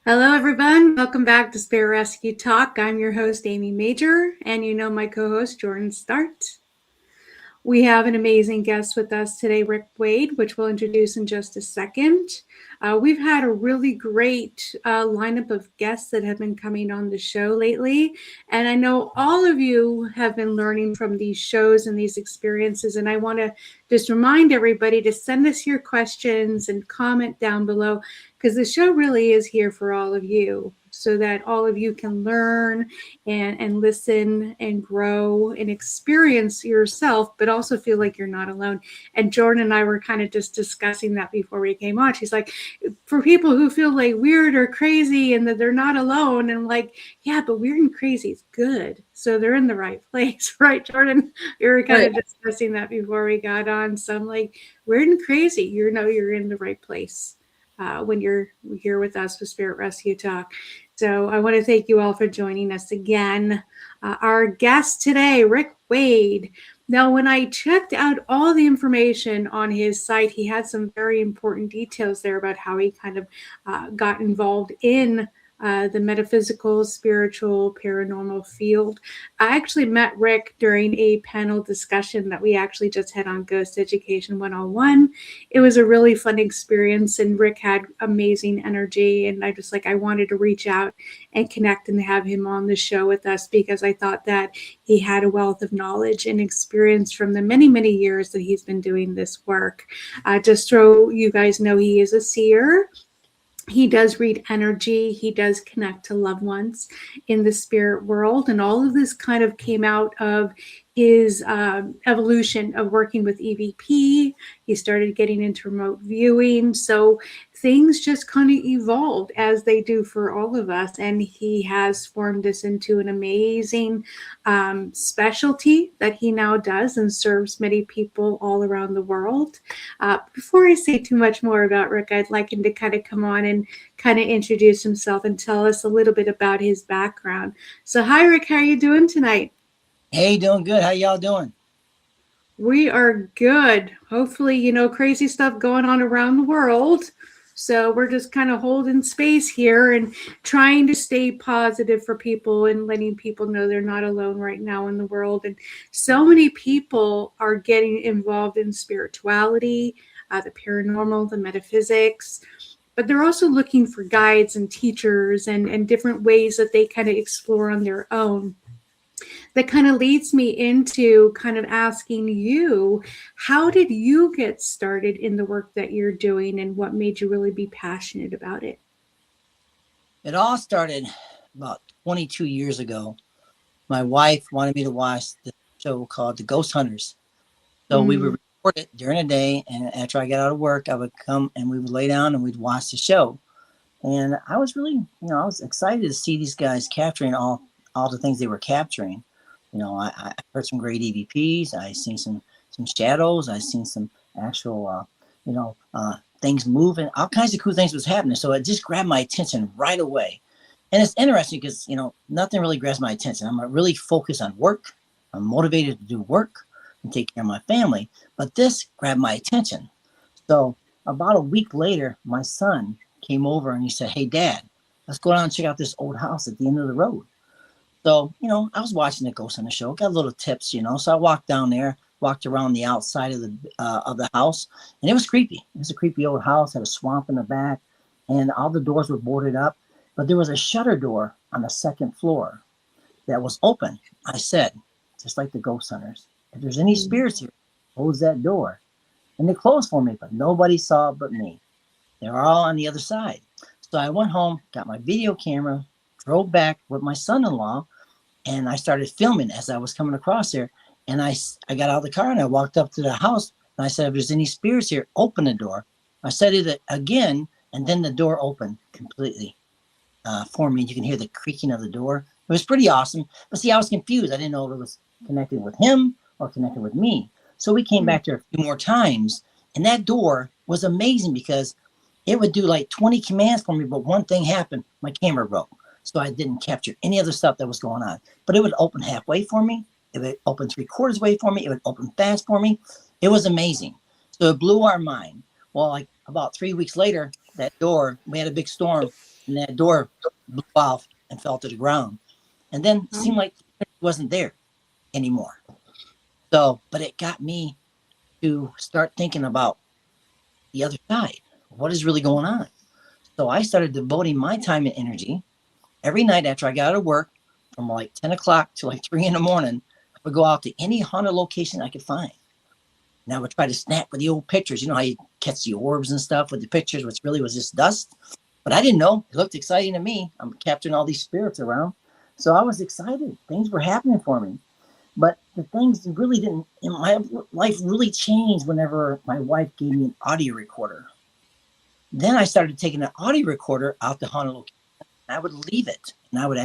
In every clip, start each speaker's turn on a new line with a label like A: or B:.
A: Hello, everyone. Welcome back to Spirit Rescue Talk. I'm your host, Amy Major, and you know my co host, Jordan Start. We have an amazing guest with us today, Rick Waid, which we'll introduce in just a second. We've had a really great lineup of guests that have been coming on the show lately. And I know all of you have been learning from these shows and these experiences. And I want to just remind everybody to send us your questions and comment down below, because the show really is here for all of you, so that all of you can learn and listen and grow and experience yourself, but also feel like you're not alone. And Jordan and I were kind of just discussing that before we came on. She's like, for people who feel like weird or crazy and that they're not alone, and like, yeah, but weird and crazy is good. So they're in the right place, right, Jordan? We were kind of discussing that before we got on. So I'm like, weird and crazy, you're in the right place when you're here with us with Spirit Rescue Talk. So I want to thank you all for joining us again. Our guest today, Rick Waid. Now, when I checked out all the information on his site, he had some very important details there about how he kind of got involved in the metaphysical, spiritual, paranormal field. I actually met Rick during a panel discussion that we actually just had on Ghost Education 101. It was a really fun experience, and Rick had amazing energy, and I wanted to reach out and connect and have him on the show with us, because I thought that he had a wealth of knowledge and experience from the many, many years that he's been doing this work. Just so you guys know, he is a seer. He does read energy. He does connect to loved ones in the spirit world. And all of this kind of came out of his evolution of working with EVP. He started getting into remote viewing. So things just kind of evolved, as they do for all of us. And he has formed this into an amazing specialty that he now does and serves many people all around the world. Before I say too much more about Rick, I'd like him to kind of come on and kind of introduce himself and tell us a little bit about his background. So hi, Rick, how are you doing tonight?
B: Hey, doing good. How y'all doing?
A: We are good. Hopefully, crazy stuff going on around the world. So we're just kind of holding space here and trying to stay positive for people and letting people know they're not alone right now in the world. And so many people are getting involved in spirituality, the paranormal, the metaphysics, but they're also looking for guides and teachers and different ways that they kind of explore on their own. That kind of leads me into kind of asking you, how did you get started in the work that you're doing, and what made you really be passionate about it?
B: It all started about 22 years ago. My wife wanted me to watch the show called The Ghost Hunters. So we would record it during the day, and after I got out of work, I would come and we would lay down and we'd watch the show. And I was really, I was excited to see these guys capturing all the things they were capturing. I heard some great EVPs. I seen some shadows. I seen some actual, things moving. All kinds of cool things was happening. So it just grabbed my attention right away. And it's interesting because, nothing really grabs my attention. I'm really focused on work. I'm motivated to do work and take care of my family. But this grabbed my attention. So about a week later, my son came over and he said, "Hey, Dad, let's go down and check out this old house at the end of the road." So, I was watching the Ghost on the show, got little tips, So I walked down there, walked around the outside of the house, and it was creepy. It was a creepy old house, had a swamp in the back, and all the doors were boarded up. But there was a shutter door on the second floor that was open. I said, just like the Ghost Hunters, if there's any spirits here, close that door. And they closed for me, but nobody saw it but me. They were all on the other side. So I went home, got my video camera, drove back with my son-in-law, and I started filming as I was coming across there. And I got out of the car and I walked up to the house and I said, "If there's any spirits here, open the door." I said it again, and then the door opened completely for me. You can hear the creaking of the door. It was pretty awesome. But see, I was confused. I didn't know if it was connected with him or connected with me. So we came back there a few more times, and that door was amazing because it would do like 20 commands for me, but one thing happened. My camera broke. So I didn't capture any other stuff that was going on. But it would open halfway for me. It would open 3/4 way for me. It would open fast for me. It was amazing. So it blew our mind. Well, like about 3 weeks later, that door, we had a big storm. and that door blew off and fell to the ground. And then it seemed like it wasn't there anymore. So, but it got me to start thinking about the other side. What is really going on? So I started devoting my time and energy every night after I got out of work from like 10 o'clock to like 3 in the morning. I would go out to any haunted location I could find. And I would try to snap with the old pictures. You know how you catch the orbs and stuff with the pictures, which really was just dust. But I didn't know. It looked exciting to me. I'm capturing all these spirits around. So I was excited. Things were happening for me. But the things really didn't, in my life really changed whenever my wife gave me an audio recorder. Then I started taking an audio recorder out to haunted location. I would leave it, and I would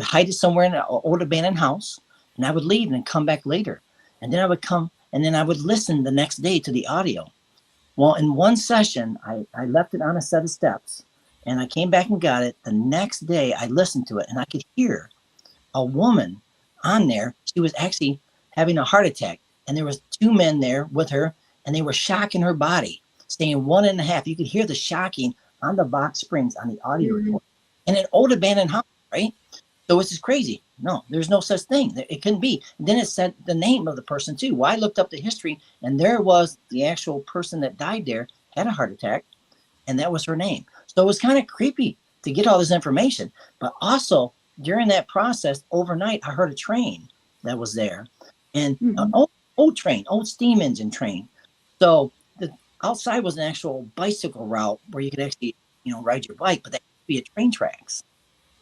B: hide it somewhere in an old abandoned house, and I would leave and come back later. And then I would come, and then I would listen the next day to the audio. Well, in one session, I left it on a set of steps, and I came back and got it. The next day, I listened to it, and I could hear a woman on there. She was actually having a heart attack, and there was 2 men there with her, and they were shocking her body, saying 1.5. You could hear the shocking on the box springs on the audio recorder. In an old abandoned house, right? So it's just crazy. No, there's no such thing. It couldn't be. And then it said the name of the person too. Well, I looked up the history, and there was the actual person that died there, had a heart attack, and that was her name. So it was kind of creepy to get all this information. But also during that process, overnight, I heard a train that was there, and an old train, old steam engine train. So the outside was an actual bicycle route where you could actually, ride your bike, but that could be a train tracks.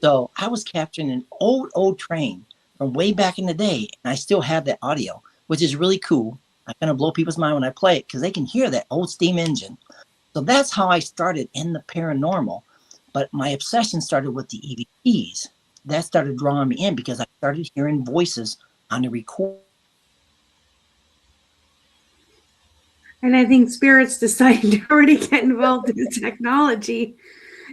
B: So I was capturing an old train from way back in the day, and I still have that audio, which is really cool. I kind of blow people's mind when I play it because they can hear that old steam engine. So that's how I started in the paranormal. But my obsession started with the EVPs. That started drawing me in because I started hearing voices on the record.
A: And I think spirits decided to already get involved in the technology.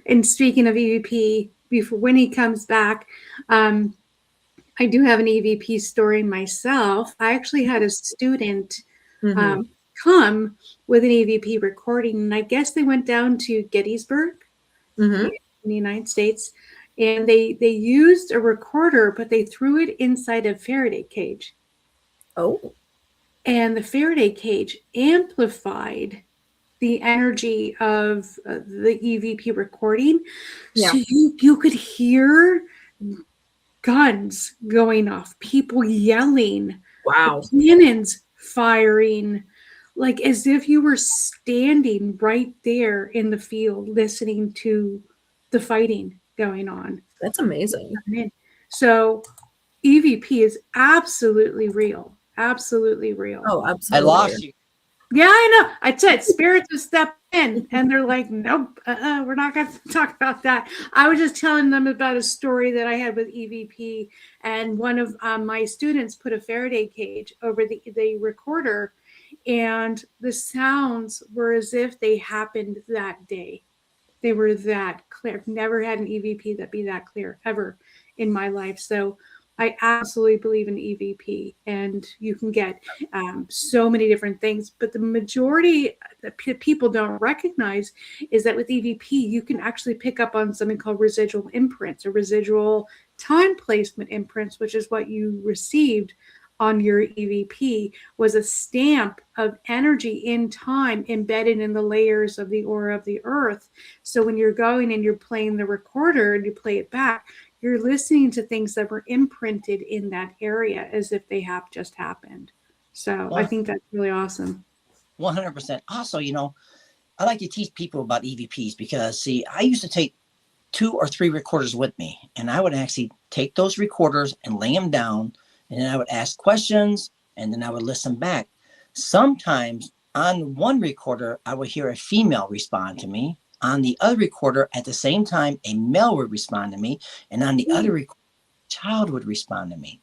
A: And speaking of EVP, before when he comes back, I do have an EVP story myself. I actually had a student come with an EVP recording, and I guess they went down to Gettysburg in the United States, and they used a recorder, but they threw it inside a Faraday cage.
C: Oh.
A: And the Faraday cage amplified the energy of the EVP recording.
C: Yeah.
A: So you could hear guns going off, people yelling,
C: wow,
A: cannons firing, like as if you were standing right there in the field listening to the fighting going on.
C: That's amazing.
A: So EVP is absolutely real. Absolutely real.
C: Oh, absolutely.
B: I lost you.
A: Yeah, I know. I said spirits would step in, and they're like, nope, we're not going to talk about that. I was just telling them about a story that I had with EVP, and one of my students put a Faraday cage over the recorder, and the sounds were as if they happened that day. They were that clear. Never had an EVP that be that clear ever in my life. So I absolutely believe in EVP, and you can get so many different things. But the majority that people don't recognize is that with EVP, you can actually pick up on something called residual imprints or residual time placement imprints, which is what you received on your EVP, was a stamp of energy in time embedded in the layers of the aura of the earth. So when you're going and you're playing the recorder and you play it back, you're listening to things that were imprinted in that area as if they have just happened. So I think that's really awesome.
B: 100%. Also, I like to teach people about EVPs because, see, I used to take 2 or 3 recorders with me, and I would actually take those recorders and lay them down, and then I would ask questions, and then I would listen back. Sometimes on one recorder, I would hear a female respond to me. On the other recorder, at the same time, a male would respond to me. And on the other recorder, a child would respond to me.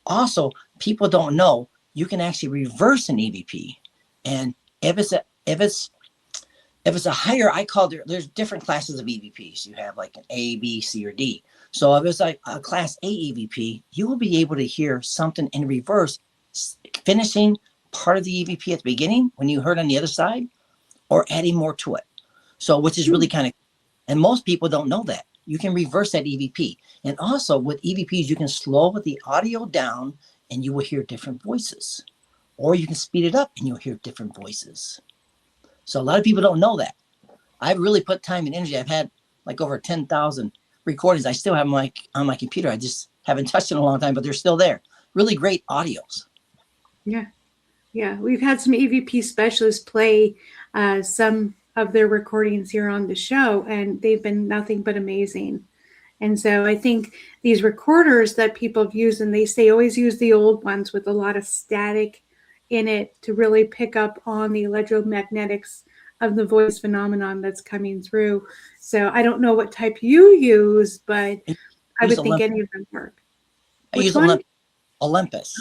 B: Also, people don't know you can actually reverse an EVP. And if it's a higher, there's different classes of EVPs. You have like an A, B, C, or D. So if it's like a class A EVP, you will be able to hear something in reverse, finishing part of the EVP at the beginning when you heard on the other side, or adding more to it. So, which is really kind of, And most people don't know that. You can reverse that EVP. And also with EVPs, you can slow the audio down and you will hear different voices. Or you can speed it up and you'll hear different voices. So a lot of people don't know that. I've really put time and energy. I've had like over 10,000 recordings. I still have them on my computer. I just haven't touched it in a long time, but they're still there. Really great audios.
A: Yeah. Yeah. We've had some EVP specialists play some of their recordings here on the show, and they've been nothing but amazing. And so I think these recorders that people have used, and they always use the old ones with a lot of static in it to really pick up on the electromagnetics of the voice phenomenon that's coming through. So I don't know what type you use, but I would think any of them work.
B: I use Olympus.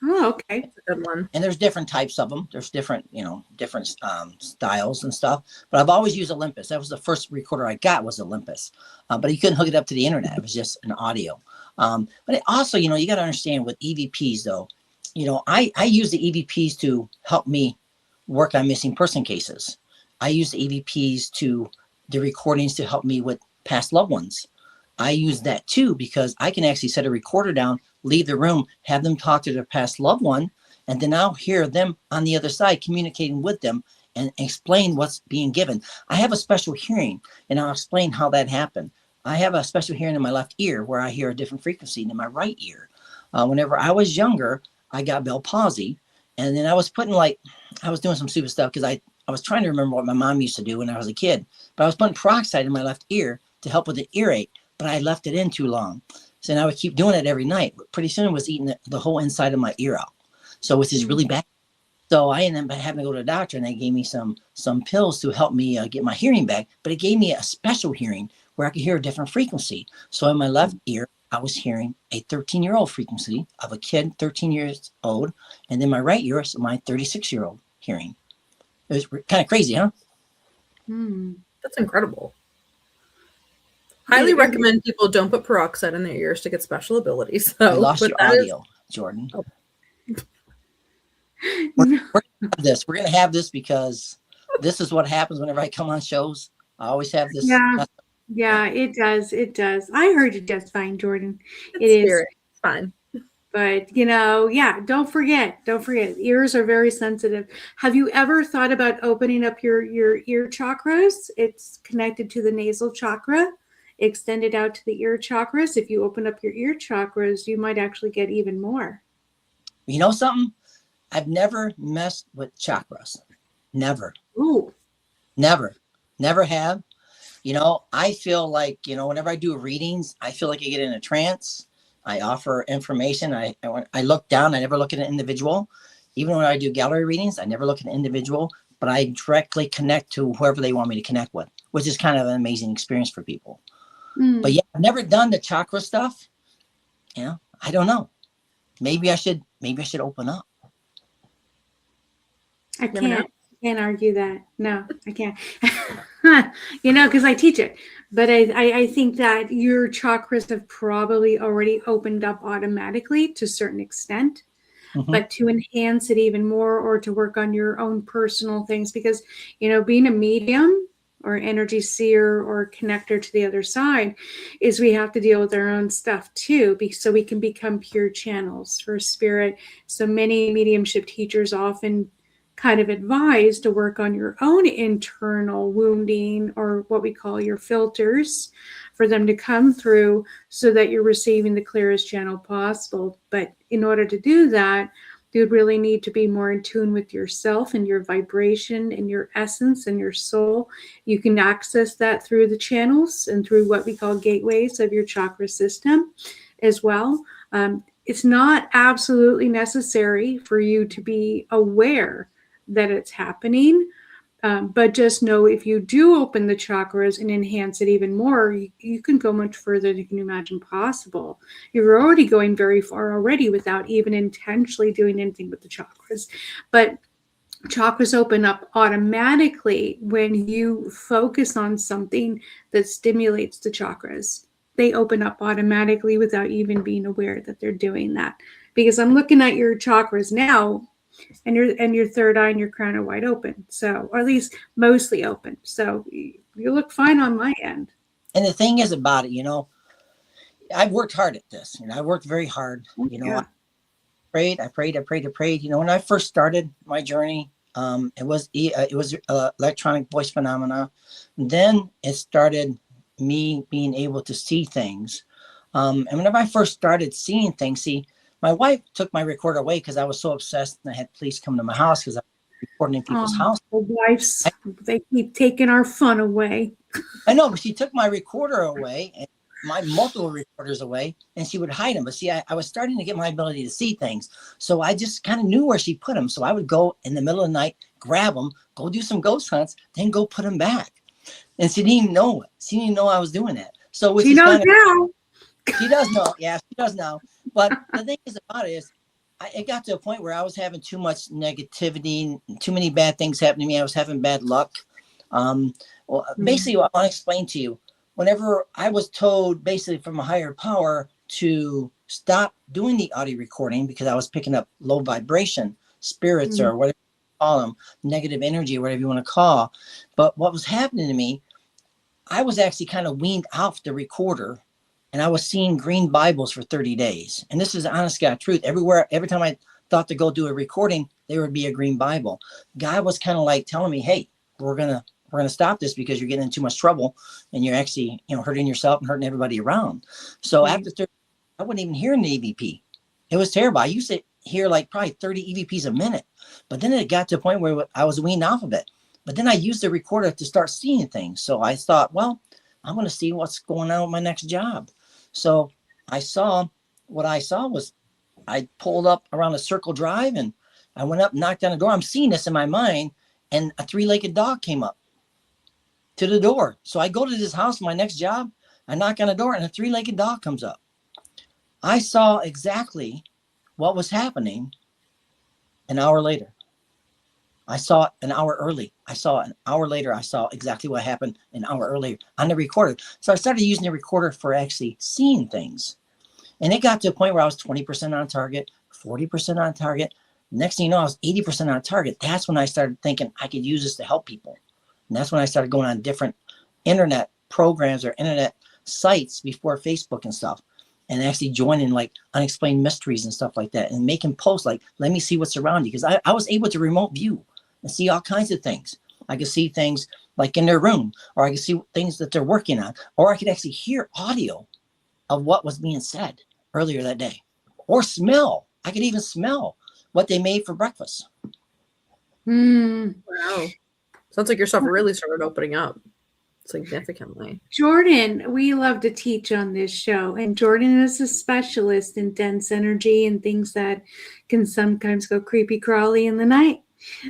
A: Oh, okay.
C: That's a good one.
B: And there's different types of them. There's different, different styles and stuff. But I've always used Olympus. That was the first recorder I got was Olympus. But you couldn't hook it up to the internet. It was just an audio. But it also, you got to understand with EVPs, though, I use the EVPs to help me work on missing person cases. I use the EVPs the recordings to help me with past loved ones. I use that too because I can actually set a recorder down, leave the room, have them talk to their past loved one, and then I'll hear them on the other side communicating with them and explain what's being given. I have a special hearing, and I'll explain how that happened. I have a special hearing in my left ear where I hear a different frequency than my right ear. Whenever I was younger, I got Bell palsy, and then I was doing some stupid stuff because I was trying to remember what my mom used to do when I was a kid, but I was putting peroxide in my left ear to help with the earache, but I left it in too long. So then I would keep doing it every night. Pretty soon it was eating the whole inside of my ear out. So which is really bad. So I ended up having to go to the doctor, and they gave me some pills to help me get my hearing back. But it gave me a special hearing where I could hear a different frequency. So in my left ear, I was hearing a 13-year-old frequency of a kid 13 years old. And then my right ear is my 36-year-old hearing. It was kind of crazy, huh?
C: That's incredible. Highly recommend people don't put peroxide in their ears to get special abilities. So,
B: I lost your audio, Jordan. Oh. We're going to have this because this is what happens whenever I come on shows. I always have this.
A: Yeah, it does. It does. I heard you just fine, Jordan. It's
C: fine.
A: But, don't forget. Ears are very sensitive. Have you ever thought about opening up your ear chakras? It's connected to the nasal chakra. Extended out to the ear chakras. If you open up your ear chakras, you might actually get even more.
B: You know something? I've never messed with chakras. Never.
A: Ooh.
B: Never have. I feel like, whenever I do readings, I feel like I get in a trance. I offer information. I look down. I never look at an individual. Even when I do gallery readings, I never look at an individual, but I directly connect to whoever they want me to connect with, which is kind of an amazing experience for people. But yeah, I've never done the chakra stuff. I don't know. Maybe I should open up.
A: I can't argue that. No, I can't. Because I teach it. But I think that your chakras have probably already opened up automatically to a certain extent. Mm-hmm. But to enhance it even more or to work on your own personal things, because, being a medium or energy seer or connector to the other side is we have to deal with our own stuff too, so we can become pure channels for spirit. So many mediumship teachers often kind of advise to work on your own internal wounding or what we call your filters for them to come through so that you're receiving the clearest channel possible. But in order to do that, you'd really need to be more in tune with yourself and your vibration and your essence and your soul. You can access that through the channels and through what we call gateways of your chakra system as well. It's not absolutely necessary for you to be aware that it's happening, but just know if you do open the chakras and enhance it even more, you can go much further than you can imagine possible. You're already going very far already without even intentionally doing anything with the chakras. But chakras open up automatically when you focus on something that stimulates the chakras. They open up automatically without even being aware that they're doing that. Because I'm looking at your chakras now, and your third eye and your crown are wide open. So, or at least mostly open. So you look fine on my end.
B: And the thing is about it, I've worked hard at this. I worked very hard.
A: Yeah.
B: I prayed. When I first started my journey, it was electronic voice phenomena. Then it started me being able to see things. And whenever I first started seeing things, my wife took my recorder away because I was so obsessed, and I had police come to my house because I was recording in people's house.
A: The wives, they keep taking our fun away.
B: I know, but she took my recorder away and my multiple recorders away, and she would hide them. But see, I was starting to get my ability to see things. So I just kind of knew where she put them. So I would go in the middle of the night, grab them, go do some ghost hunts, then go put them back. And she didn't even know it. She didn't even know I was doing that. So
A: she knows now.
B: She does know. Yeah, she does now. But the thing is about it is, it got to a point where I was having too much negativity, too many bad things happening to me. I was having bad luck. Basically, what I want to explain to you, whenever I was told basically from a higher power to stop doing the audio recording because I was picking up low vibration, spirits or whatever you call them, negative energy, whatever you want to call. But what was happening to me, I was actually kind of weaned off the recorder, and I was seeing green Bibles for 30 days. And this is the honest God truth. Every time I thought to go do a recording, there would be a green Bible. God was kind of like telling me, hey, we're gonna stop this because you're getting in too much trouble, and you're actually, hurting yourself and hurting everybody around. So after 30, I wasn't even hearing the EVP. It was terrible. I used to hear like probably 30 EVPs a minute, but then it got to a point where I was weaned off of it. But then I used the recorder to start seeing things. So I thought, well, I'm going to see what's going on with my next job. So what I saw was I pulled up around a circle drive, and I went up, knocked on the door. I'm seeing this in my mind, and a three-legged dog came up to the door. So I go to this house, my next job, I knock on the door, and a three-legged dog comes up. I saw exactly what was happening an hour later. I saw it an hour early. I saw it an hour later. I saw exactly what happened an hour earlier on the recorder. So I started using the recorder for actually seeing things. And it got to a point where I was 20% on target, 40% on target. Next thing you know, I was 80% on target. That's when I started thinking I could use this to help people. And that's when I started going on different internet programs or internet sites before Facebook and stuff, and actually joining like unexplained mysteries and stuff like that, and making posts like, let me see what's around you. Because I was able to remote view and see all kinds of things. I could see things like in their room, or I could see things that they're working on, or I could actually hear audio of what was being said earlier that day, or smell. I could even smell what they made for breakfast.
C: Wow. Sounds like your stuff really started opening up significantly.
A: Jordan, we love to teach on this show, and Jordan is a specialist in dense energy and things that can sometimes go creepy crawly in the night,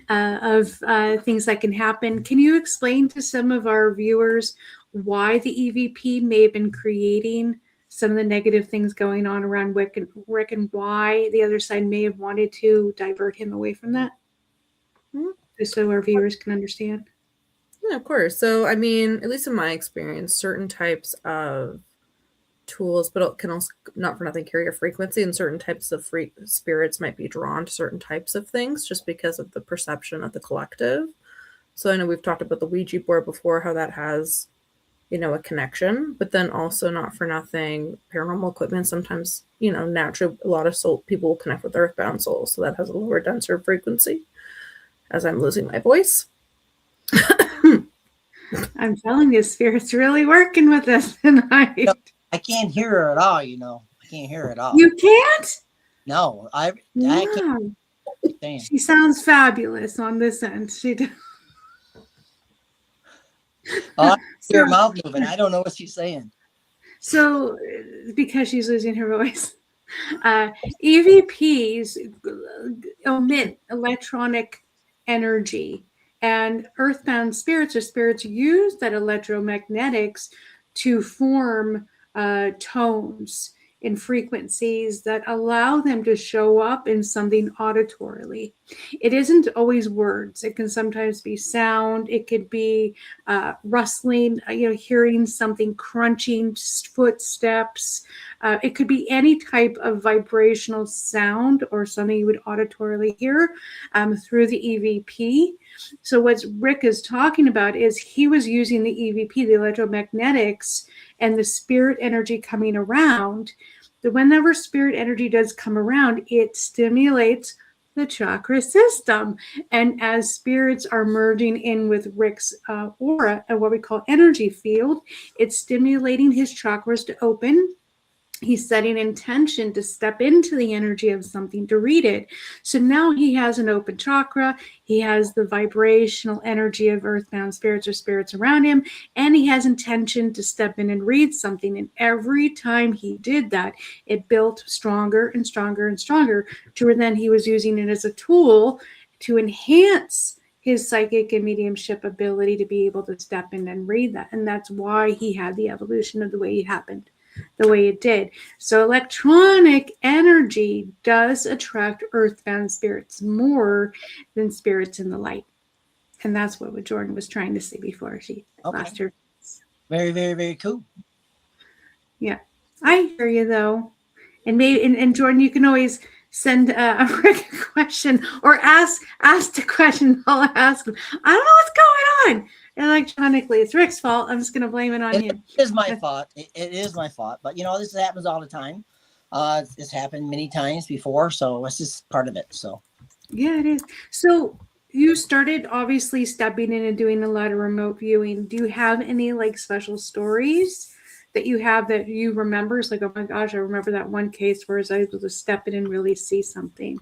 A: of things that can happen. Can you explain to some of our viewers why the EVP may have been creating some of the negative things going on around Rick, and why the other side may have wanted to divert him away from that? Just so our viewers can understand.
C: Yeah, of course. So, I mean, at least in my experience, certain types of tools, but it can also, not for nothing, carry a frequency, and certain types of spirits might be drawn to certain types of things just because of the perception of the collective. So I know we've talked about the Ouija board before, how that has, a connection, but then also not for nothing, paranormal equipment sometimes, naturally a lot of people will connect with earthbound souls. So that has a lower, denser frequency, as I'm losing my voice.
A: I'm telling you, Spirit's really working with us tonight.
B: I can't hear her at all, I can't hear her at all.
A: You can't?
B: No, I can't.
A: She sounds fabulous on this end. She does.
B: I hear her mouth moving. I don't know what she's saying.
A: So, because she's losing her voice, EVPs emit electronic energy, and earthbound spirits or spirits use that electromagnetics to form tones in frequencies that allow them to show up in something auditorily. It isn't always words. It can sometimes be sound. It could be rustling, hearing something crunching, footsteps. It could be any type of vibrational sound or something you would auditorily hear through the EVP. So what Rick is talking about is he was using the EVP, the electromagnetics, and the spirit energy coming around. That whenever spirit energy does come around, it stimulates the chakra system. And as spirits are merging in with Rick's aura and what we call energy field, it's stimulating his chakras to open. He's setting intention to step into the energy of something to read it. So now he has an open chakra. He has the vibrational energy of earthbound spirits or spirits around him, and he has intention to step in and read something. And every time he did that, it built stronger and stronger and stronger to where then he was using it as a tool to enhance his psychic and mediumship ability to be able to step in and read that. And that's why he had the evolution of the way it happened, the way it did. So electronic energy does attract earthbound spirits more than spirits in the light. And that's what Jordan was trying to say before she lost her.
B: Very, very, very cool.
A: Yeah. I hear you though. And maybe and Jordan, you can always send a Rick question or ask the question. I'll ask him. I don't know what's going on electronically. It's Rick's fault. I'm just going to blame it on him.
B: It is my fault. It is my fault. But this happens all the time. It's happened many times before, so it's just part of it. So
A: yeah, it is. So you started obviously stepping in and doing a lot of remote viewing. Do you have any special stories that you have that you remember? It's like, oh my gosh, I remember that one case where I was able to step in and really see something.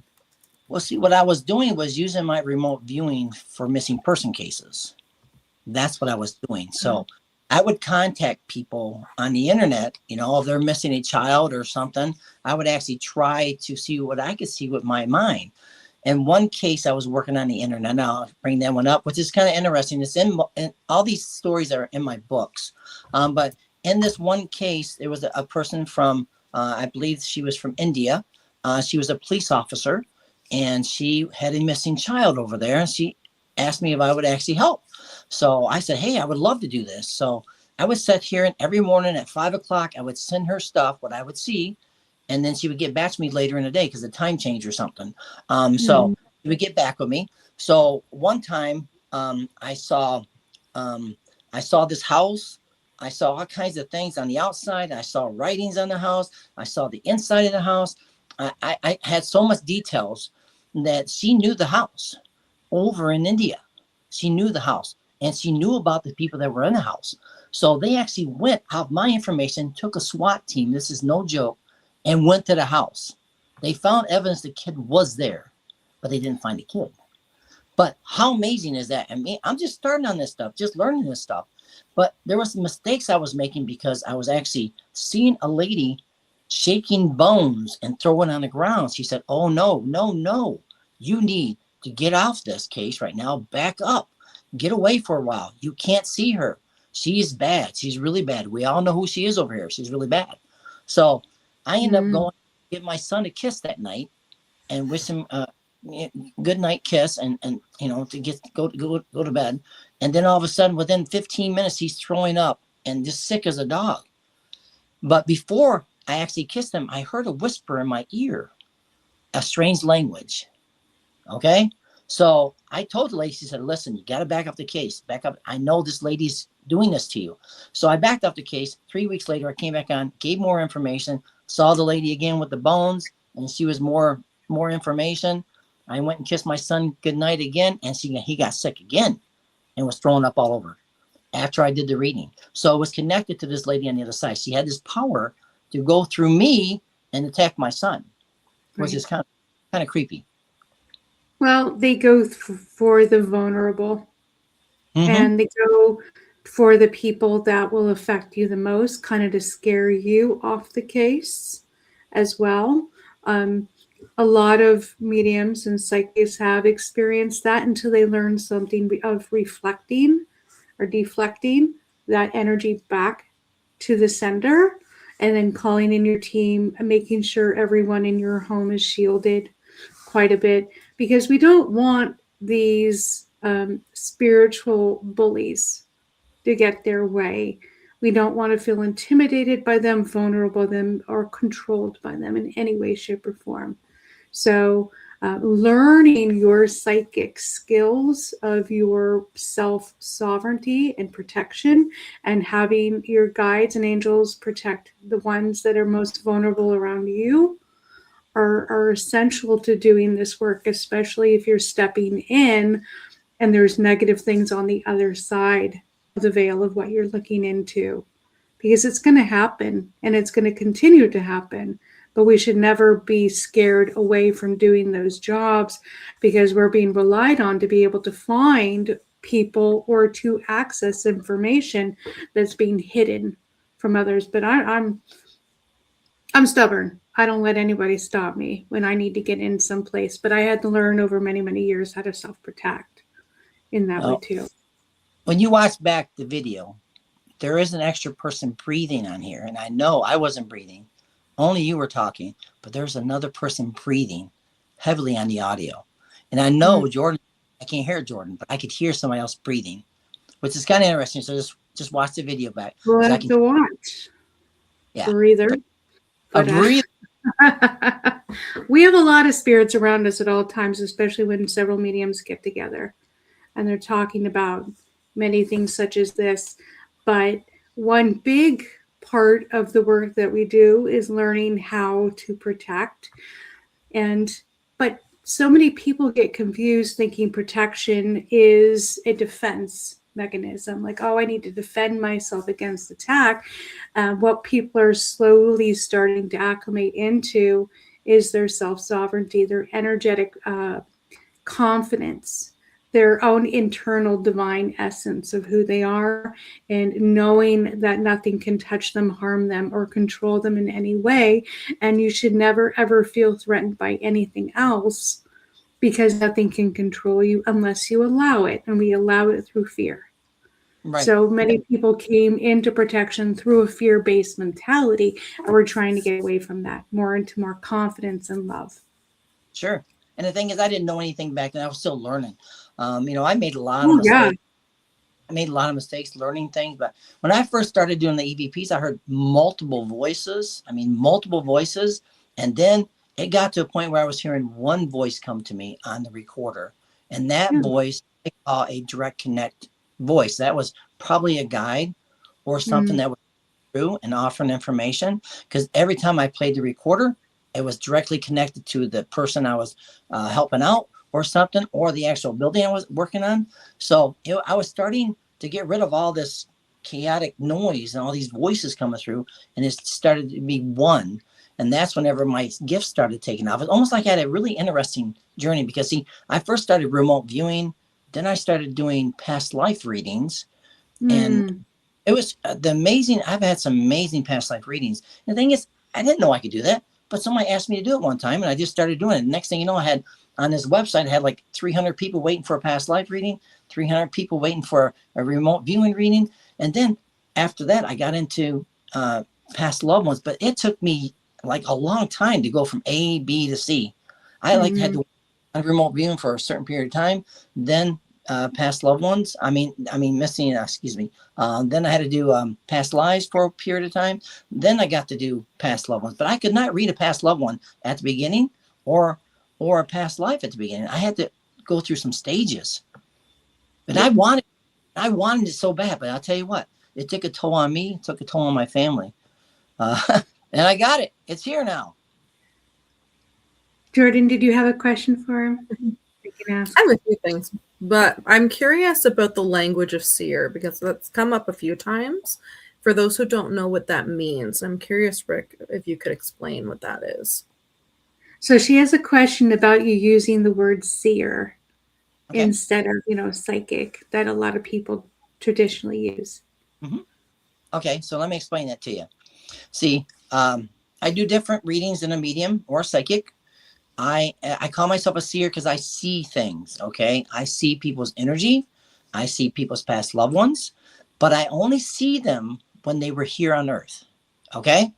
B: Well, see, what I was doing was using my remote viewing for missing person cases. That's what I was doing. So I would contact people on the internet, if they're missing a child or something. I would actually try to see what I could see with my mind. And one case I was working on the internet, I'll bring that one up, which is kind of interesting. It's in all these stories are in my books. But in this one case, there was a person from, I believe she was from India. She was a police officer, and she had a missing child over there. And she asked me if I would actually help. So I said, hey, I would love to do this. So I would sit here, and every morning at 5 o'clock, I would send her stuff, what I would see. And then she would get back to me later in the day because the time changed or something. So she would get back with me. So one time I saw this house. I saw all kinds of things on the outside. I saw writings on the house. I saw the inside of the house. I had so much details that she knew the house over in India. She knew the house, and she knew about the people that were in the house. So they actually went out my information, took a SWAT team. This is no joke. And went to the house. They found evidence the kid was there, but they didn't find the kid. But how amazing is that? I mean, I'm just starting on this stuff, just learning this stuff. But there were some mistakes I was making because I was actually seeing a lady shaking bones and throwing on the ground. She said, oh, no. You need to get off this case right now. Back up. Get away for a while. You can't see her. She's bad. She's really bad. We all know who she is over here. She's really bad. So I ended up going to give my son a kiss that night and wish him a good night kiss and to go to bed. And then all of a sudden, within 15 minutes, he's throwing up and just sick as a dog. But before I actually kissed him, I heard a whisper in my ear, a strange language. Okay. So I told the lady, she said, listen, you got to back up the case. Back up. I know this lady's doing this to you. So I backed up the case. 3 weeks later, I came back on, gave more information, saw the lady again with the bones, and she was more information. I went and kissed my son goodnight again, and he got sick again and was throwing up all over after I did the reading. So it was connected to this lady on the other side. She had this power to go through me and attack my son, which is kind of creepy.
A: Well, they go for the vulnerable, and they go for the people that will affect you the most, kind of to scare you off the case as well. A lot of mediums and psychics have experienced that until they learn something of reflecting or deflecting that energy back to the sender. and then calling in your team and making sure everyone in your home is shielded quite a bit, because we don't want these spiritual bullies to get their way. We don't want to feel intimidated by them, vulnerable by them, or controlled by them in any way, shape, or form. So learning your psychic skills of your self-sovereignty and protection, and having your guides and angels protect the ones that are most vulnerable around you are essential to doing this work, especially if you're stepping in and there's negative things on the other side of the veil of what you're looking into. Because it's going to happen and it's going to continue to happen. But we should never be scared away from doing those jobs, because we're being relied on to be able to find people or to access information that's being hidden from others. But I'm stubborn. I don't let anybody stop me when I need to get in someplace. But I had to learn over many, many years how to self-protect in that way too.
B: When you watch back the video, there is an extra person breathing on here. And I know I wasn't breathing. Only you were talking. But there's another person breathing heavily on the audio. And I know Jordan, I can't hear Jordan, but I could hear somebody else breathing, which is kind of interesting. So just watch the video back.
A: We'll have to watch.
B: Yeah.
A: Breather. But, we have a lot of spirits around us at all times, especially when several mediums get together and they're talking about many things such as this. But one big part of the work that we do is learning how to protect. But so many people get confused thinking protection is a defense mechanism, like, oh, I need to defend myself against attack. What people are slowly starting to acclimate into is their self-sovereignty, their energetic confidence, their own internal divine essence of who they are, and knowing that nothing can touch them, harm them, or control them in any way. And you should never, ever feel threatened by anything else, because nothing can control you unless you allow it. And we allow it through fear. Right. So many people came into protection through a fear-based mentality, and we're trying to get away from that, more into more confidence and love.
B: Sure. And the thing is, I didn't know anything back then. I was still learning. I made a lot of mistakes. Yeah. I made a lot of mistakes learning things. But when I first started doing the EVPs, I heard multiple voices. And then it got to a point where I was hearing one voice come to me on the recorder. And that voice, I call a direct connect voice. That was probably a guide or something that was through and offering information. Because every time I played the recorder, it was directly connected to the person I was helping out or something, or the actual building I was working on. So I was starting to get rid of all this chaotic noise and all these voices coming through, and it started to be one. And that's whenever my gifts started taking off. It's almost like I had a really interesting journey, because see, I first started remote viewing, then I started doing past life readings, and it was I've had some amazing past life readings. And the thing is, I didn't know I could do that, but somebody asked me to do it one time, and I just started doing it. Next thing you know, I had on this website, I had like 300 people waiting for a past life reading, 300 people waiting for a remote viewing reading. And then after that, I got into past loved ones, but it took me like a long time to go from A, B to C. I had to remote viewing for a certain period of time, then past loved ones. Then I had to do past lives for a period of time. Then I got to do past loved ones, but I could not read a past loved one at the beginning or a past life at the beginning. I had to go through some stages, but I wanted it so bad. But I'll tell you what, it took a toll on me. It took a toll on my family, and I got it. It's here now.
A: Jordan, did you have a question for him?
C: I have a few things, but I'm curious about the language of seer, because that's come up a few times. For those who don't know what that means, I'm curious, Rick, if you could explain what that is.
A: So she has a question about you using the word seer instead of, psychic, that a lot of people traditionally use.
B: Okay, so let me explain that to you. See, I do different readings than a medium or a psychic. I call myself a seer because I see things, okay? I see people's energy. I see people's past loved ones, but I only see them when they were here on earth, okay?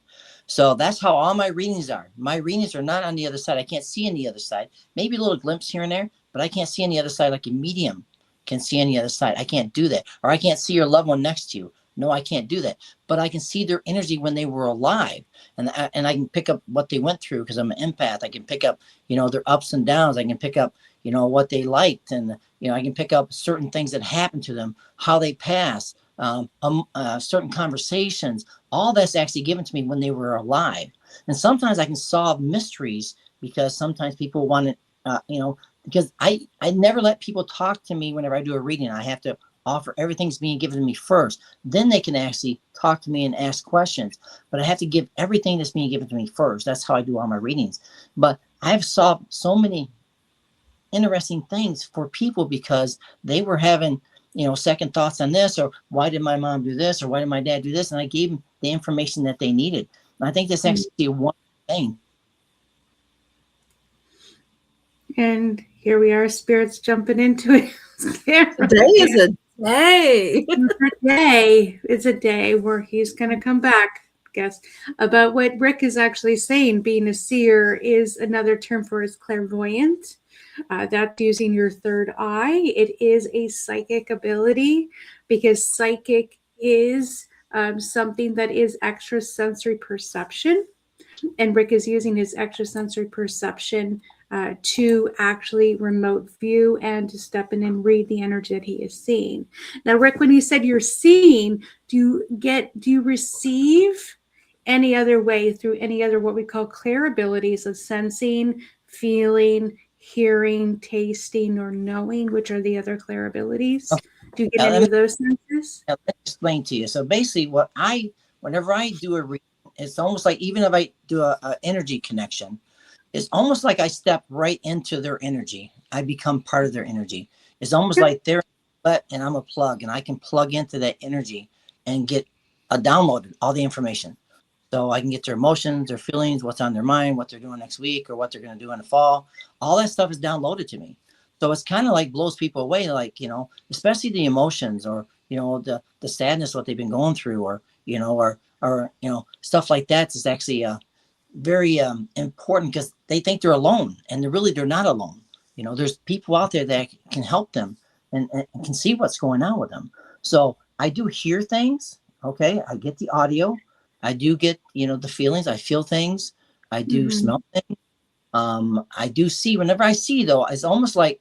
B: So that's how all my readings are. My readings are not on the other side. I can't see on the other side. Maybe a little glimpse here and there, but I can't see on the other side like a medium can see on the other side. I can't do that. Or I can't see your loved one next to you. No, I can't do that. But I can see their energy when they were alive. And I can pick up what they went through because I'm an empath. I can pick up, their ups and downs. I can pick up, what they liked. And, I can pick up certain things that happened to them, how they passed, certain conversations. All that's actually given to me when they were alive. And sometimes I can solve mysteries because sometimes people want to, because I never let people talk to me whenever I do a reading. I have to offer everything's being given to me first. Then they can actually talk to me and ask questions. But I have to give everything that's being given to me first. That's how I do all my readings. But I've solved so many interesting things for people because they were having, second thoughts on this, or why did my mom do this, or why did my dad do this? And I gave them the information that they needed. And I think that's actually one thing.
A: And here we are, spirits jumping into it.
C: Today is a day.
A: It's a day where he's going to come back, I guess. But what Rick is actually saying, being a seer, is another term for his clairvoyant. That's using your third eye. It is a psychic ability because psychic is something that is extrasensory perception. And Rick is using his extrasensory perception to actually remote view and to step in and read the energy that he is seeing. Now, Rick, when you said you're seeing, do you receive any other way through any other what we call clair abilities of sensing, feeling, hearing, tasting, or knowing, which are the other clair abilities? Do you get any of those senses?
B: Let me explain to you. So basically whenever I do a reading, it's almost like, even if I do a energy connection, it's almost like I step right into their energy. I become part of their energy. It's almost like they're and I'm a plug, and I can plug into that energy and get downloaded all the information. So I can get their emotions, their feelings, what's on their mind, what they're doing next week, or what they're going to do in the fall. All that stuff is downloaded to me. So it's kind of like blows people away, like, especially the emotions, or, the sadness, what they've been going through, or, or stuff like that is actually very important because they think they're alone, and they're not alone. There's people out there that can help them and can see what's going on with them. So I do hear things. Okay. I get the audio. I do get, the feelings. I feel things. I do smell things. I do see. Whenever I see, though, it's almost like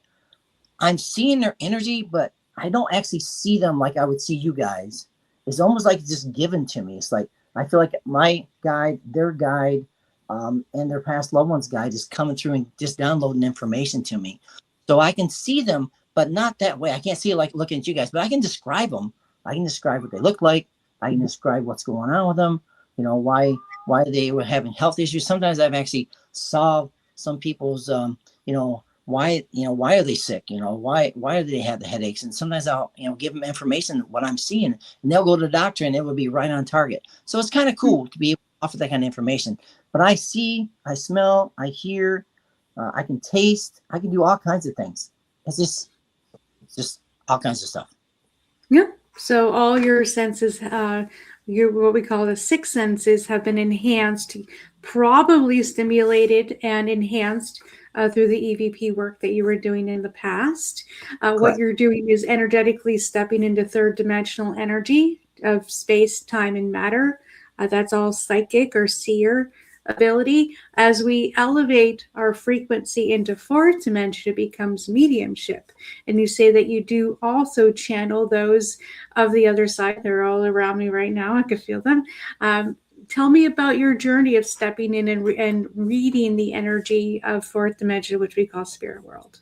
B: I'm seeing their energy, but I don't actually see them like I would see you guys. It's almost like it's just given to me. It's like I feel like my guide, their guide, and their past loved ones' guide is coming through and just downloading information to me. So I can see them, but not that way. I can't see it like looking at you guys, but I can describe them. I can describe what they look like. I can describe what's going on with them. Why they were having health issues. Sometimes I've actually solved some people's, why are they sick? Why do they have the headaches? And sometimes I'll, give them information, what I'm seeing, and they'll go to the doctor and it will be right on target. So it's kind of cool to be able to offer that kind of information. But I see, I smell, I hear, I can taste, I can do all kinds of things. It's just all kinds of stuff.
A: Yeah. So all your senses, what we call the six senses, have been enhanced, probably stimulated and enhanced through the EVP work that you were doing in the past. What you're doing is energetically stepping into third dimensional energy of space, time, and matter. That's all psychic or seer ability. As we elevate our frequency into fourth dimension, it becomes mediumship. And you say that you do also channel those of the other side. They're all around me right now. I could feel them. Tell me about your journey of stepping in and reading the energy of fourth dimension, which we call spirit world.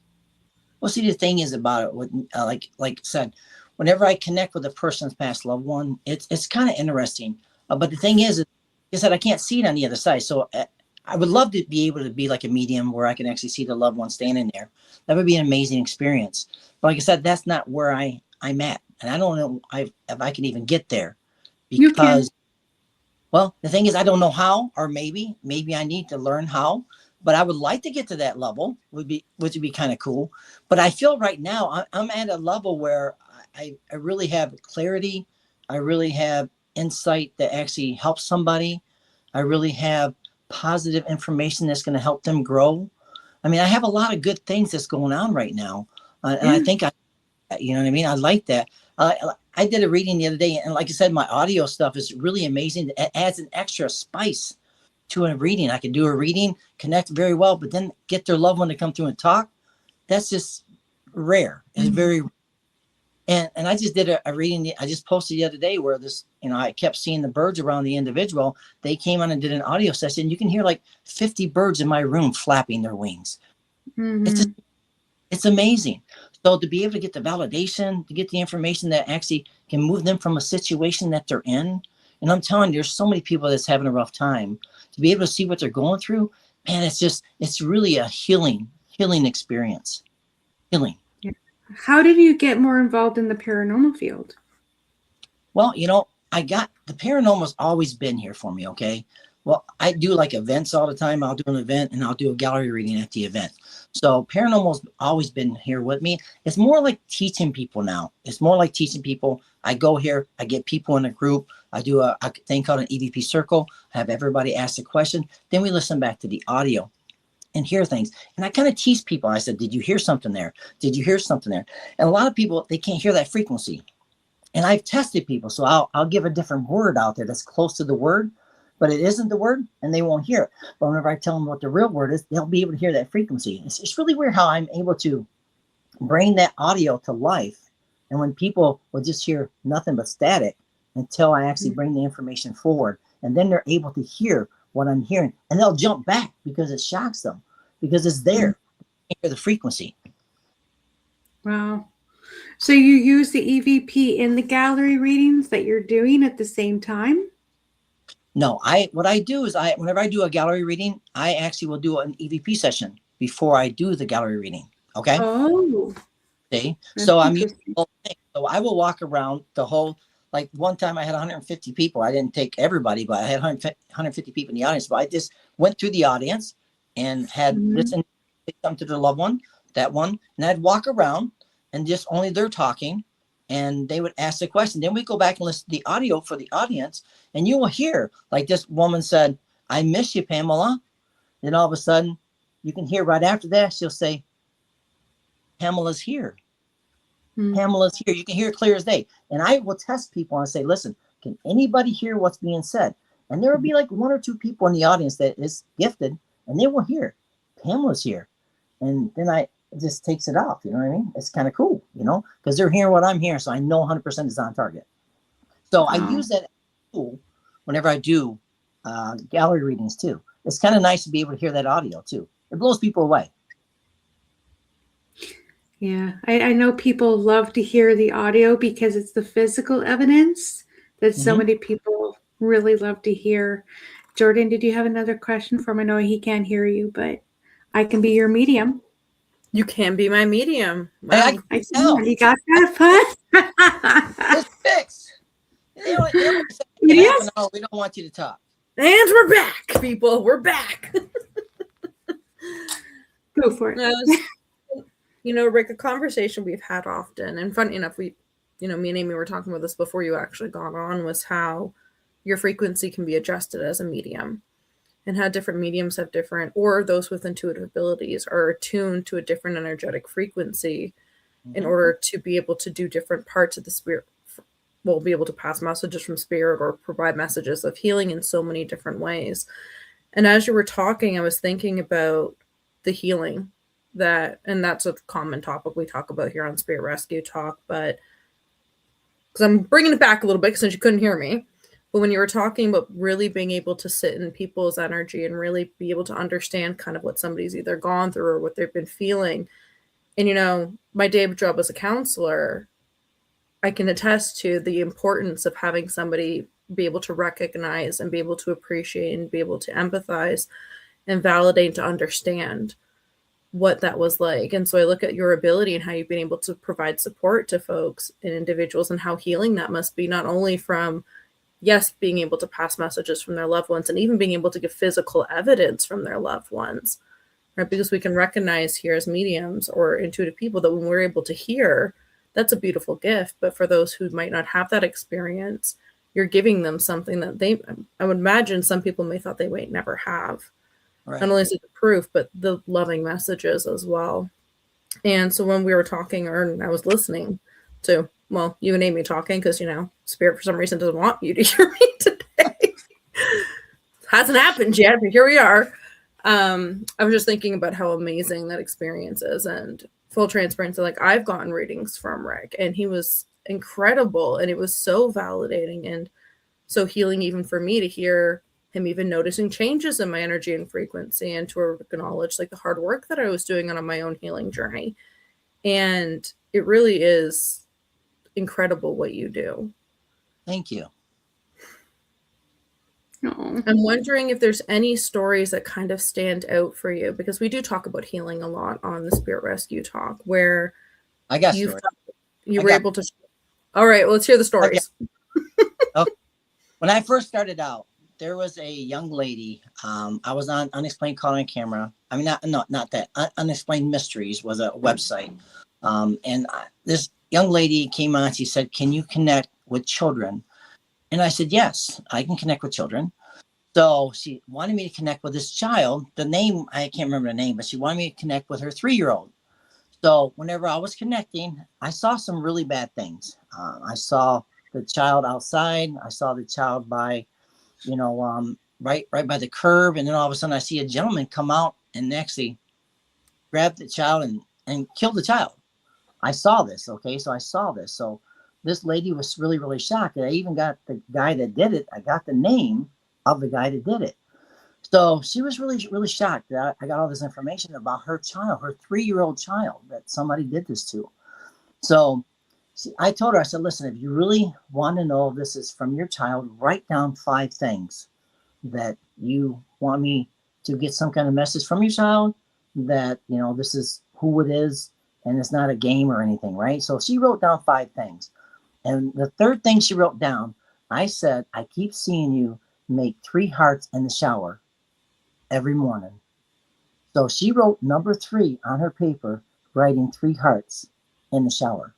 B: Well, see, the thing is about it, like I said, whenever I connect with a person's past loved one, it's kind of interesting. But the thing is, like I said, I can't see it on the other side. So I would love to be able to be like a medium where I can actually see the loved one standing there. That would be an amazing experience. But like I said, that's not where I'm at. And I don't know if I can even get there. Because, well, the thing is, I don't know how, or maybe I need to learn how. But I would like to get to that level, which would be kind of cool. But I feel right now I'm at a level where I really have clarity. I really have insight that actually helps somebody. I really have positive information that's going to help them grow. I mean, I have a lot of good things that's going on right now. And I think you know what I mean? I like that. I did a reading the other day, and like I said, my audio stuff is really amazing. It adds an extra spice to a reading. I can do a reading, connect very well, but then get their loved one to come through and talk. That's just rare. It's very, and I just did a reading. I just posted the other day where this, you know, I kept seeing the birds around the individual. They came on and did an audio session. You can hear like 50 birds in my room flapping their wings. It's amazing. So to be able to get the validation, to get the information that actually can move them from a situation that they're in. And I'm telling you, there's so many people that's having a rough time. To be able to see what they're going through, man, it's really a healing experience. Healing.
A: How did you get more involved in the paranormal field?
B: Well, you know, the paranormal's always been here for me, okay? Well, I do like events all the time. I'll do an event and I'll do a gallery reading at the event. So paranormal's always been here with me. It's more like teaching people now. It's more like teaching people. I go here, I get people in a group. I do a thing called an EVP circle. I have everybody ask a question. Then we listen back to the audio and hear things. And I kind of tease people. I said, did you hear something there? Did you hear something there? And a lot of people, they can't hear that frequency. And I've tested people. So I'll give a different word out there that's close to the word, but it isn't the word, and they won't hear it. But whenever I tell them what the real word is, they'll be able to hear that frequency. It's really weird how I'm able to bring that audio to life. And when people will just hear nothing but static until I actually bring the information forward, and then they're able to hear what I'm hearing, and they'll jump back because it shocks them, because it's there. They hear the frequency.
A: Wow. So you use the EVP in the gallery readings that you're doing at the same time?
B: No, what I do is whenever I do a gallery reading, I actually will do an EVP session before I do the gallery reading. Okay.
A: Oh.
B: See? So I'm using the whole thing. So I will walk around the whole, like one time I had 150 people. I didn't take everybody, but I had 150 people in the audience. But I just went through the audience and had listened something to their loved one, that one, and I'd walk around and just only they're talking. And they would ask the question. Then we go back and listen to the audio for the audience, and you will hear, like this woman said, I miss you, Pamela. Then all of a sudden, you can hear right after that, she'll say, Pamela's here. Pamela's here. You can hear it clear as day. And I will test people and say, listen, can anybody hear what's being said? And there will be like one or two people in the audience that is gifted, and they will hear, Pamela's here. And then it just takes it off, you know what I mean? It's kind of cool, you know, because they're hearing what I'm hearing, so I know 100% is on target. So I use that tool whenever I do gallery readings too. It's kind of nice to be able to hear that audio too. It blows people away.
A: Yeah, I know people love to hear the audio because it's the physical evidence that so many people really love to hear. Jordan, did you have another question for him? I know he can't hear you, but I can be your medium.
C: You can be my medium. Wow.
A: I see you got that fun.
B: It's fixed. They don't say,
A: Yes.
B: no, we don't want you to talk.
C: And we're back, people. We're back.
A: Go for it.
C: You know, Rick, a conversation we've had often, and funny enough, me and Amy were talking about this before you actually got on, was how your frequency can be adjusted as a medium, and how different mediums have different, or those with intuitive abilities are attuned to a different energetic frequency in order to be able to do different parts of the spirit. We'll be able to pass messages from spirit or provide messages of healing in so many different ways. And as you were talking, I was thinking about the healing and that's a common topic we talk about here on Spirit Rescue Talk, but because I'm bringing it back a little bit since you couldn't hear me. But when you were talking about really being able to sit in people's energy and really be able to understand kind of what somebody's either gone through or what they've been feeling. And, you know, my day job as a counselor, I can attest to the importance of having somebody be able to recognize and be able to appreciate and be able to empathize and validate, to understand what that was like. And so I look at your ability and how you've been able to provide support to folks and individuals, and how healing that must be, not only from, yes, being able to pass messages from their loved ones, and even being able to give physical evidence from their loved ones, right? Because we can recognize here as mediums or intuitive people that when we're able to hear, that's a beautiful gift. But for those who might not have that experience, you're giving them something that I would imagine some people may thought they might never have.
B: Right.
C: Not only is it the proof, but the loving messages as well. And so when we were talking, or I was listening to, well, you and Amy talking, because, Spirit for some reason doesn't want you to hear me today. Hasn't happened yet, but here we are. I was just thinking about how amazing that experience is, and full transparency. Like, I've gotten readings from Rick, and he was incredible, and it was so validating and so healing, even for me, to hear him even noticing changes in my energy and frequency, and to acknowledge like the hard work that I was doing on my own healing journey. And it really is incredible what you do.
B: Thank you.
A: Aww.
C: I'm wondering if there's any stories that kind of stand out for you, because we do talk about healing a lot on the Spirit Rescue Talk, where
B: I got
C: you
B: stories.
C: were able to. All right, well, let's hear the stories.
B: Okay. When I first started out, there was a young lady. I was on Unexplained Caught on Camera. I mean, not that. Unexplained Mysteries was a website. And this young lady came on. She said, "Can you connect with children?" And I said, "Yes, I can connect with children." So she wanted me to connect with this child. The name, I can't remember the name, but she wanted me to connect with her 3-year-old. So whenever I was connecting, I saw some really bad things. I saw the child outside. I saw the child by, right by the curb. And then all of a sudden I see a gentleman come out and actually grab the child and kill the child. I saw this. Okay. So I saw this. So this lady was really, really shocked. And I even got the guy that did it. I got the name of the guy that did it. So she was really, really shocked that I got all this information about her child, her 3-year-old child that somebody did this to. So I told her, I said, "Listen, if you really want to know if this is from your child, write down 5 things that you want me to get some kind of message from your child that, this is who it is and it's not a game or anything," right? So she wrote down 5 things. And the third thing she wrote down, I said, "I keep seeing you make 3 hearts in the shower every morning." So she wrote number 3 on her paper, writing 3 hearts in the shower.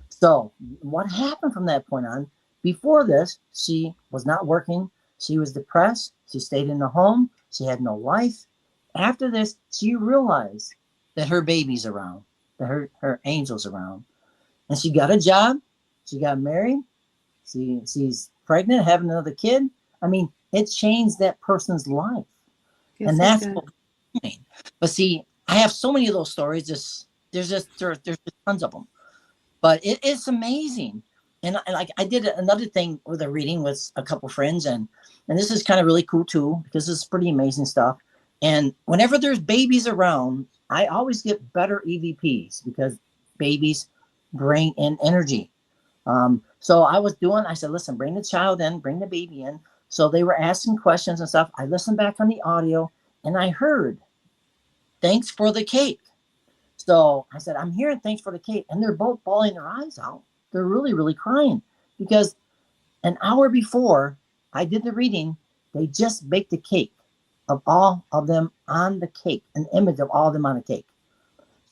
B: So what happened from that point on? Before this, she was not working. She was depressed. She stayed in the home. She had no life. After this, she realized that her baby's around, that her angel's around. And she got a job. She got married. She's pregnant, having another kid. I mean, it changed that person's life.
A: Yes,
B: And that's what I mean. But see, I have so many of those stories. There's just tons of them. But it's amazing. And like I did another thing with a reading with a couple friends, and this is kind of really cool too, because it's pretty amazing stuff. And whenever there's babies around, I always get better EVPs because babies bring in energy. So I said, "Listen, bring the child in, bring the baby in." So they were asking questions and stuff. I listened back on the audio and I heard, "Thanks for the cake." So I said, "I'm hearing thanks for the cake." And they're both bawling their eyes out. They're really, really crying because an hour before I did the reading, they just baked a cake of all of them on the cake, an image of all of them on the cake.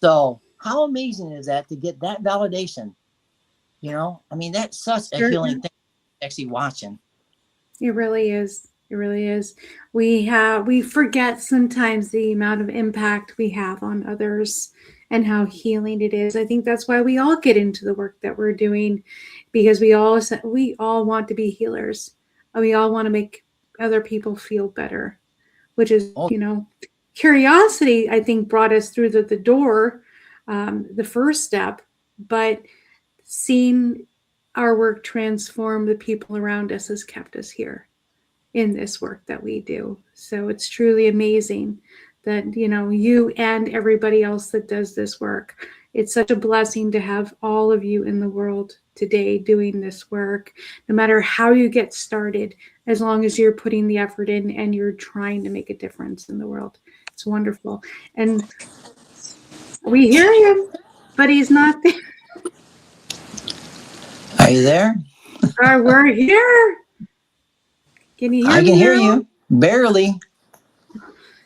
B: So how amazing is that to get that validation? I mean, that's such a healing thing actually watching.
A: It really is. It really is. We forget sometimes the amount of impact we have on others and how healing it is. I think that's why we all get into the work that we're doing, because we all want to be healers. We all want to make other people feel better, which is, curiosity, I think, brought us through the door, the first step, but seeing our work transform the people around us has kept us here in this work that we do. So it's truly amazing that, you and everybody else that does this work. It's such a blessing to have all of you in the world today doing this work, no matter how you get started, as long as you're putting the effort in and you're trying to make a difference in the world. It's wonderful. And we hear him, but he's not there.
B: Are you there?
A: We're here. Can you hear me?
B: I can hear
A: now?
B: you. Barely.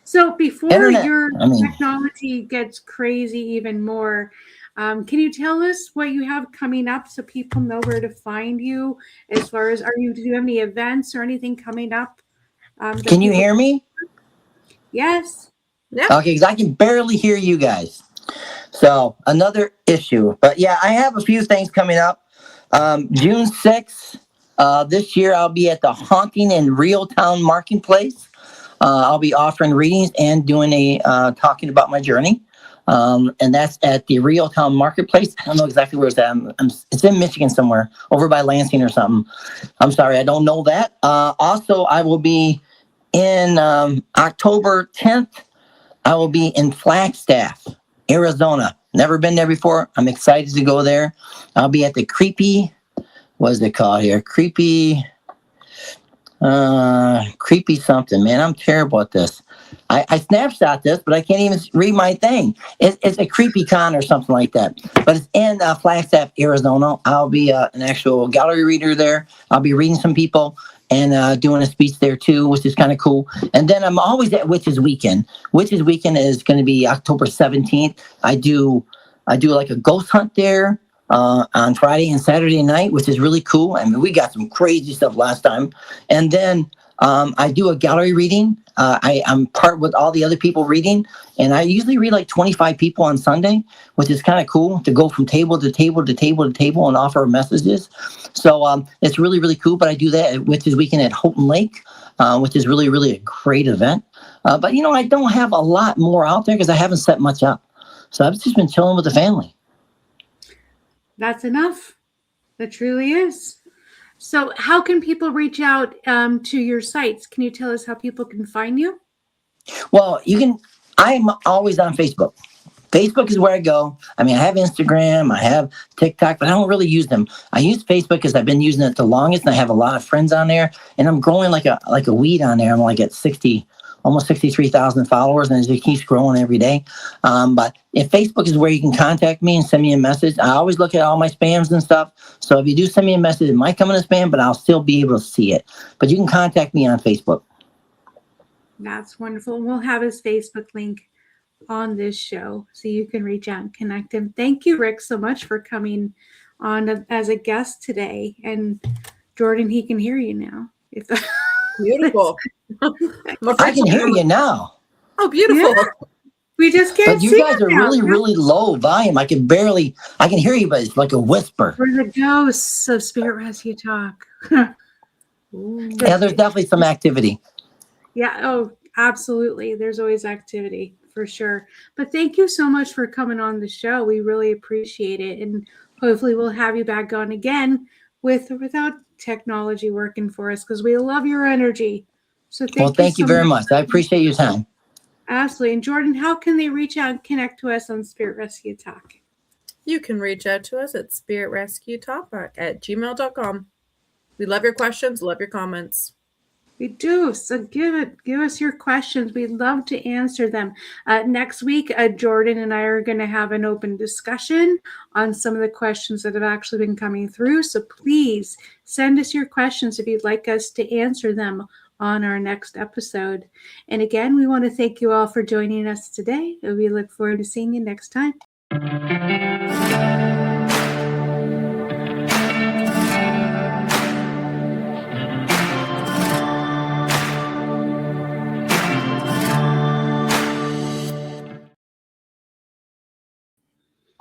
A: So before
B: Internet.
A: your technology gets crazy even more, Can you tell us what you have coming up so people know where to find you? As far as, do you have any events or anything coming up?
B: Can you hear me?
A: Yes.
C: Yeah.
B: Okay, because I can barely hear you guys. So another issue. But yeah, I have a few things coming up. June 6th, this year, I'll be at the Haunting in Reeltown Marketplace. I'll be offering readings and doing talking about my journey. And that's at the Reeltown Marketplace. I don't know exactly where it's at. It's in Michigan somewhere, over by Lansing or something. I'm sorry, I don't know that. Also, I will be in October 10th. I will be in Flagstaff, Arizona. Never been there before. I'm excited to go there. I'll be at the what is it called here? Creepy something, man. I'm terrible at this. I snapshot this, but I can't even read my thing. It's a creepy con or something like that. But it's in Flagstaff, Arizona. I'll be an actual gallery reader there. I'll be reading some people and doing a speech there too, which is kind of cool. And then I'm always at Witches Weekend. Witches Weekend is going to be October 17th. I do like a ghost hunt there on Friday and Saturday night, which is really cool. I mean, we got some crazy stuff last time. And then I do a gallery reading. I'm part with all the other people reading, and I usually read like 25 people on Sunday, which is kind of cool to go from table to table to table to table and offer messages. So it's really, really cool. But I do that at Witches Weekend at Houghton Lake, which is really, really a great event. But, I don't have a lot more out there because I haven't set much up. So I've just been chilling with the family.
A: That's enough. That truly is. So how can people reach out to your sites? Can you tell us how people can find you?
B: Well, I'm always on Facebook. Facebook is where I go. I mean, I have Instagram, I have TikTok, but I don't really use them. I use Facebook because I've been using it the longest, and I have a lot of friends on there, and I'm growing like a weed on there. I'm like at almost 63,000 followers, and it just keeps growing every day. But if Facebook is where you can contact me and send me a message, I always look at all my spams and stuff. So if you do send me a message, it might come in a spam, but I'll still be able to see it. But you can contact me on Facebook.
A: That's wonderful. We'll have his Facebook link on this show so you can reach out and connect him. Thank you, Rick, so much for coming on as a guest today. And Jordan, he can hear you now.
C: Beautiful.
B: I can hear you now.
C: Oh, beautiful.
A: Yeah. We just can't
B: But you
A: see
B: guys are
A: now.
B: really, really low volume. I can hear you, but it's like a whisper.
A: We're the ghosts of Spirit Rescue Talk.
B: Yeah, there's definitely some activity.
A: Yeah, oh, absolutely. There's always activity for sure. But thank you so much for coming on the show. We really appreciate it. And hopefully we'll have you back on again with or without technology working for us, because we love your energy. So
B: thank you very much. I appreciate your time.
A: Absolutely. And Jordan, how can they reach out and connect to us on Spirit Rescue Talk?
C: You can reach out to us at spiritrescuetalk@gmail.com. We love your questions, love your comments.
A: We do. So give us your questions. We'd love to answer them. Next week, Jordan and I are going to have an open discussion on some of the questions that have actually been coming through. So please send us your questions if you'd like us to answer them on our next episode. And again, we want to thank you all for joining us today. And we look forward to seeing you next time.